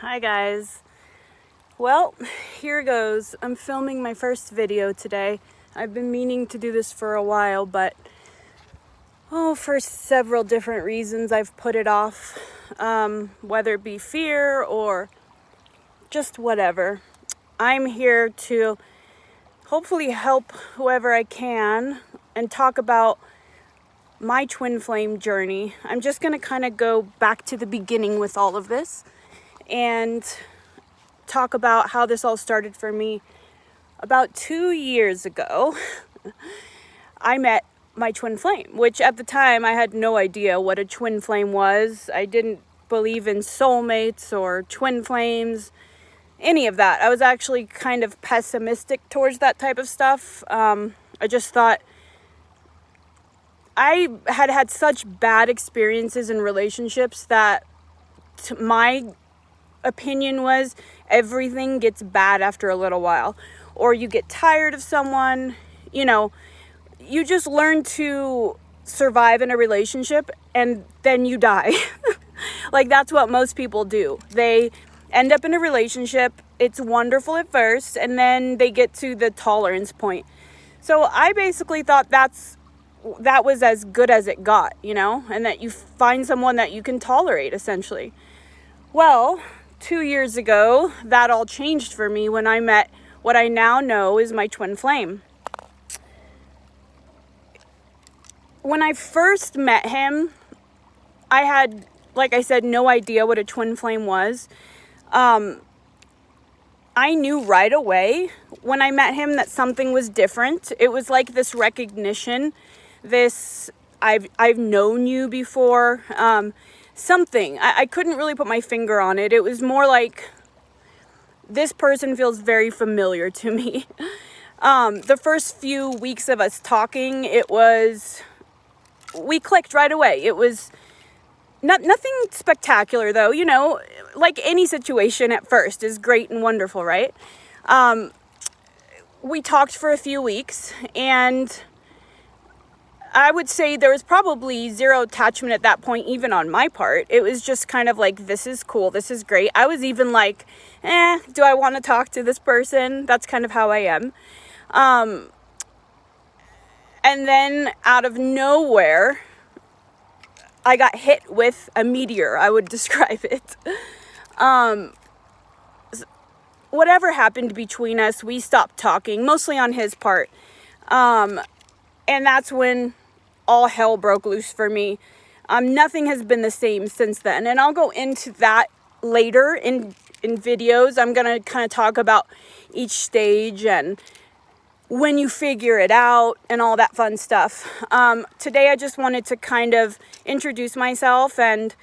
Hi guys. Well, here goes. I'm filming my first video today. I've been meaning to do this for a while, but for several different reasons I've put it off. Whether it be fear or just whatever. I'm here to hopefully help whoever I can and talk about my twin flame journey. I'm just going to kind of go back to the beginning with all of this and talk about how this all started for me. About 2 years ago, I met my twin flame, which at the time I had no idea what a twin flame was. I didn't believe in soulmates or twin flames, any of that. I was actually kind of pessimistic towards that type of stuff. I just thought I had such bad experiences in relationships that my opinion was everything gets bad after a little while, or you get tired of someone, you just learn to survive in a relationship and then you die. Like, that's what most people do. They end up in a relationship, it's wonderful at first, and then they get to the tolerance point. So I basically thought that was as good as it got, and that you find someone that you can tolerate, essentially. Well, 2 years ago, that all changed for me when I met what I now know is my twin flame. When I first met him, I had, like I said, no idea what a twin flame was. I knew right away when I met him that something was different. It was like this recognition, this I've known you before, something. I couldn't really put my finger on it. It was more like, this person feels very familiar to me. The first few weeks of us talking, we clicked right away. It was nothing spectacular though, like any situation at first is great and wonderful, right? We talked for a few weeks, and I would say there was probably zero attachment at that point, even on my part. It was just kind of like, this is cool, this is great. I was even like, do I want to talk to this person? That's kind of how I am. And then out of nowhere, I got hit with a meteor, I would describe it. Whatever happened between us, we stopped talking, mostly on his part. And that's when all hell broke loose for me. Nothing has been the same since then. And I'll go into that later in videos. I'm going to kind of talk about each stage and when you figure it out and all that fun stuff. Today I just wanted to kind of introduce myself and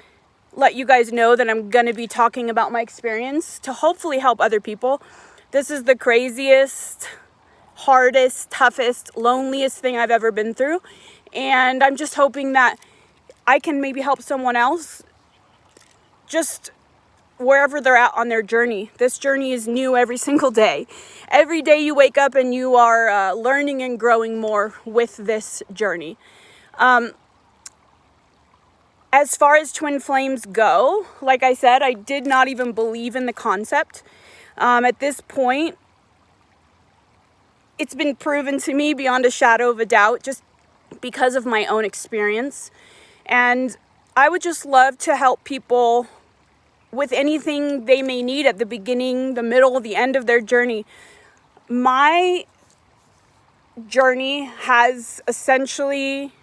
let you guys know that I'm going to be talking about my experience to hopefully help other people. This is the craziest, hardest, toughest, loneliest thing I've ever been through. And I'm just hoping that I can maybe help someone else just wherever they're at on their journey. This journey is new every single day. Every day you wake up and you are learning and growing more with this journey. As far as twin flames go, like I said, I did not even believe in the concept. At this point, it's been proven to me beyond a shadow of a doubt, just because of my own experience. And I would just love to help people with anything they may need at the beginning, the middle, the end of their journey. My journey has essentially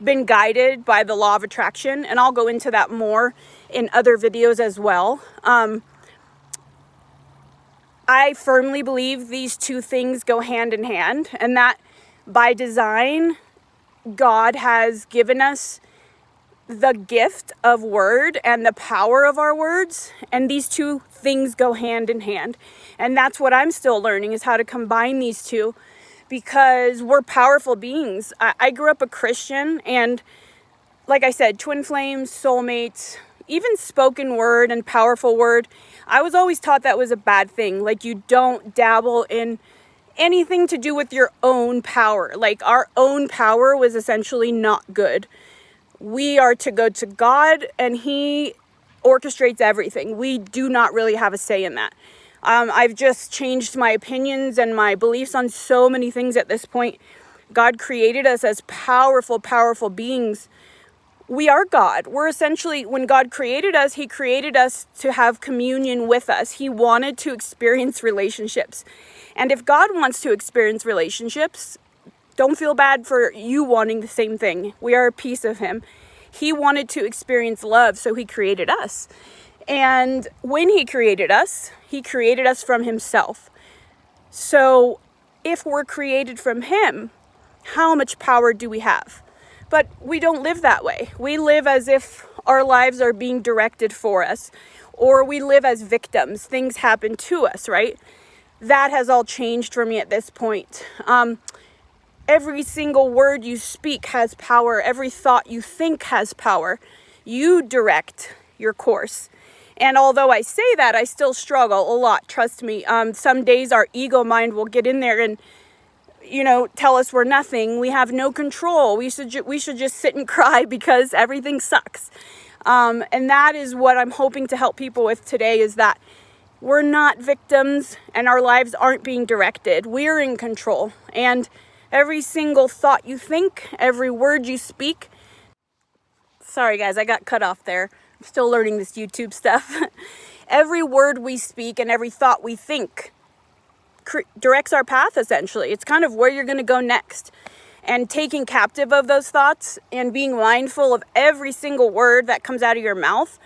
been guided by the law of attraction, and I'll go into that more in other videos as well. I firmly believe these two things go hand in hand, and that by design, God has given us the gift of word and the power of our words, and these two things go hand in hand. And that's what I'm still learning, is how to combine these two, because we're powerful beings. I grew up a Christian, and like I said, twin flames, soulmates, even spoken word and powerful word, I was always taught that was a bad thing. Like, you don't dabble in anything to do with your own power. Like, our own power was essentially not good. We are to go to God, and He orchestrates everything. We do not really have a say in that. I've just changed my opinions and my beliefs on so many things at this point. God created us as powerful, powerful beings. We are God. We're essentially, when God created us, he created us to have communion with us. He wanted to experience relationships. And if God wants to experience relationships, don't feel bad for you wanting the same thing. We are a piece of him. He wanted to experience love, so he created us. And when he created us from himself. So if we're created from him, how much power do we have? But we don't live that way. We live as if our lives are being directed for us, or we live as victims. Things happen to us, right? That has all changed for me at this point. Every single word you speak has power. Every thought you think has power. You direct your course. And although I say that, I still struggle a lot. Trust me. Some days our ego mind will get in there and, tell us we're nothing. We have no control. We should just sit and cry because everything sucks. And that is what I'm hoping to help people with today, is that we're not victims and our lives aren't being directed. We're in control. And every single thought you think, every word you speak. Sorry guys, I got cut off there. I'm still learning this YouTube stuff. Every word we speak and every thought we think directs our path, essentially. It's kind of where you're going to go next. And taking captive of those thoughts and being mindful of every single word that comes out of your mouth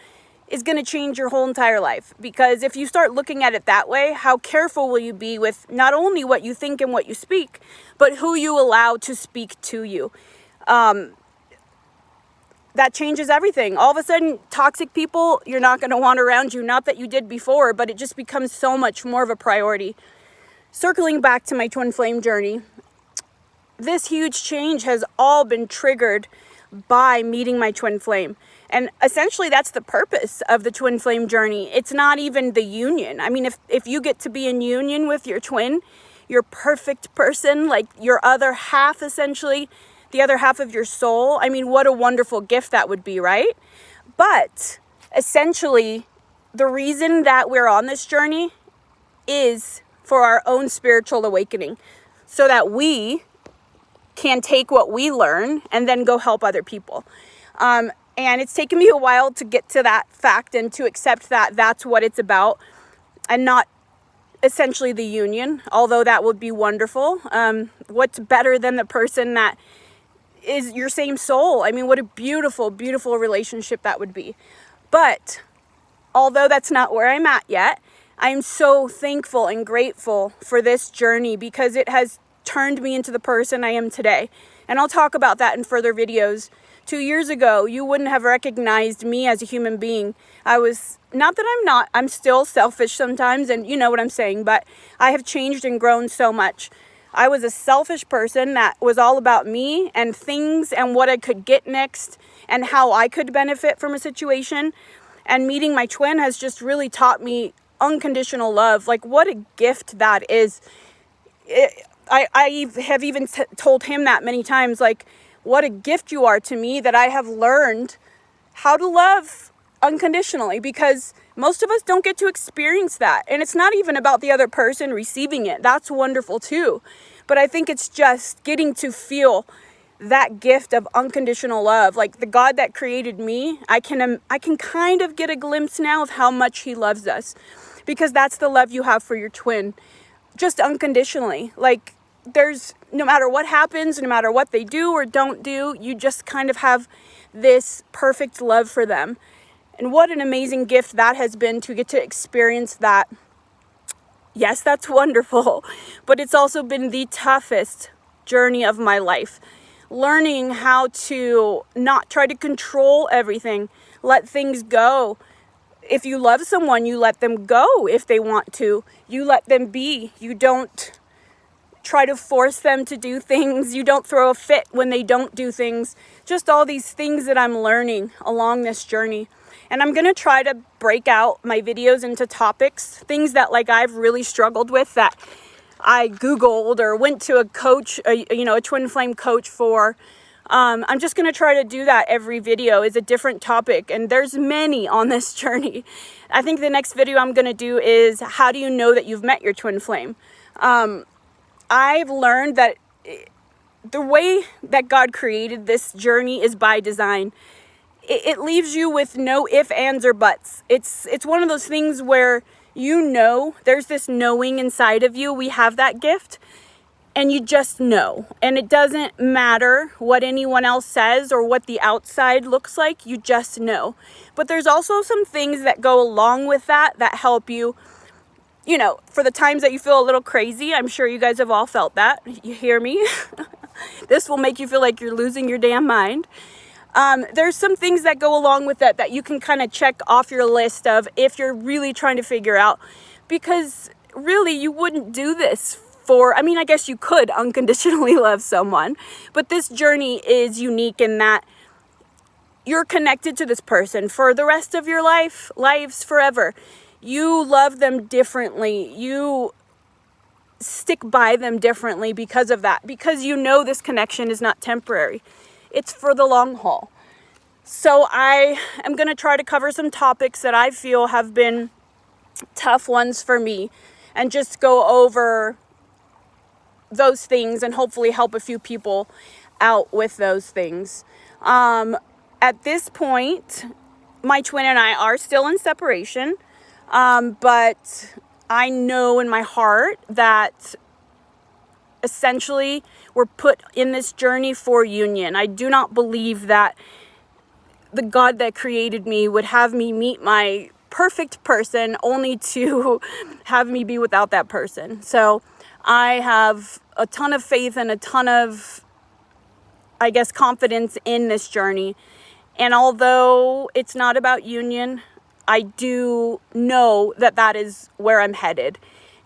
is going to change your whole entire life. Because if you start looking at it that way, how careful will you be with not only what you think and what you speak, but who you allow to speak to you? That changes everything. All of a sudden, toxic people, you're not going to want around you. Not that you did before, but it just becomes so much more of a priority. Circling back to my twin flame journey, this huge change has all been triggered by meeting my twin flame. And essentially, that's the purpose of the twin flame journey. It's not even the union. I mean, if you get to be in union with your twin, your perfect person, like your other half, essentially, the other half of your soul, I mean, what a wonderful gift that would be, right? But essentially, the reason that we're on this journey is for our own spiritual awakening, so that we can take what we learn and then go help other people. And it's taken me a while to get to that fact and to accept that that's what it's about, and not essentially the union, although that would be wonderful. What's better than the person that is your same soul? I mean, what a beautiful, beautiful relationship that would be. But although that's not where I'm at yet, I'm so thankful and grateful for this journey, because it has turned me into the person I am today. And I'll talk about that in further videos. 2 years ago, you wouldn't have recognized me as a human being. I'm still selfish sometimes, and you know what I'm saying, but I have changed and grown so much. I was a selfish person that was all about me and things and what I could get next and how I could benefit from a situation. And meeting my twin has just really taught me unconditional love. Like, what a gift that is. I have even told him that many times, like, what a gift you are to me, that I have learned how to love unconditionally, because most of us don't get to experience that. And it's not even about the other person receiving it. That's wonderful too. But I think it's just getting to feel that gift of unconditional love. Like, the God that created me, I can kind of get a glimpse now of how much he loves us, because that's the love you have for your twin, just unconditionally. Like, there's, no matter what happens, no matter what they do or don't do, you just kind of have this perfect love for them. And what an amazing gift that has been, to get to experience that. Yes, that's wonderful, but it's also been the toughest journey of my life. Learning how to not try to control everything, let things go. If you love someone, you let them go if they want to. You let them be. You don't try to force them to do things. You don't throw a fit when they don't do things. Just all these things that I'm learning along this journey. And I'm going to try to break out my videos into topics, things that like I've really struggled with, that I Googled or went to a coach, a twin flame coach for, I'm just going to try to do that. Every video is a different topic, and there's many on this journey. I think the next video I'm going to do is how do you know that you've met your twin flame? I've learned that the way that God created this journey is by design. It leaves you with no ifs, ands, or buts. It's one of those things where you know, there's this knowing inside of you. We have that gift, and you just know. And it doesn't matter what anyone else says or what the outside looks like. You just know. But there's also some things that go along with that help you, you know, for the times that you feel a little crazy. I'm sure you guys have all felt that. You hear me? This will make you feel like you're losing your damn mind. There's some things that go along with that you can kind of check off your list of if you're really trying to figure out, because really you wouldn't do this for, I mean, I guess you could unconditionally love someone, but this journey is unique in that you're connected to this person for the rest of your lives forever. You love them differently. You stick by them differently because of that, because you know this connection is not temporary. It's for the long haul. So I am going to try to cover some topics that I feel have been tough ones for me and just go over those things and hopefully help a few people out with those things. At this point, my twin and I are still in separation, but I know in my heart that essentially we're put in this journey for union. I do not believe that the God that created me would have me meet my perfect person only to have me be without that person. So I have a ton of faith and a ton of, I guess, confidence in this journey. And although it's not about union, I do know that that is where I'm headed.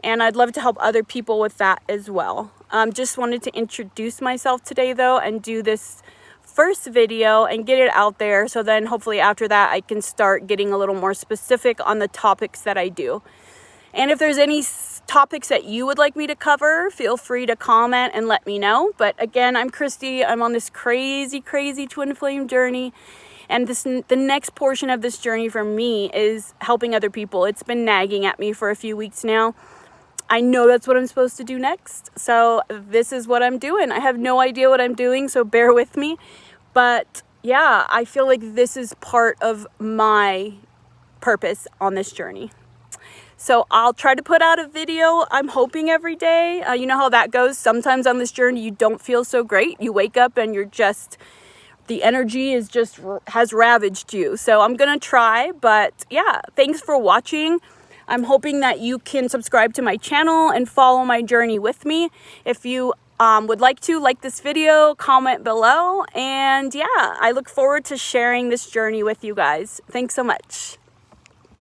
And I'd love to help other people with that as well. Just wanted to introduce myself today, though, and do this first video and get it out there. So then hopefully after that, I can start getting a little more specific on the topics that I do. And if there's any topics that you would like me to cover, feel free to comment and let me know. But again, I'm Christy. I'm on this crazy, crazy twin flame journey. And the next portion of this journey for me is helping other people. It's been nagging at me for a few weeks now. I know that's what I'm supposed to do next. So this is what I'm doing. I have no idea what I'm doing, so bear with me. But yeah, I feel like this is part of my purpose on this journey. So I'll try to put out a video, I'm hoping, every day. You know how that goes. Sometimes on this journey, you don't feel so great. You wake up and you're just, the energy is just, has ravaged you. So I'm going to try. But yeah, thanks for watching. I'm hoping that you can subscribe to my channel and follow my journey with me. If you would like to, like this video, comment below. And yeah, I look forward to sharing this journey with you guys. Thanks so much.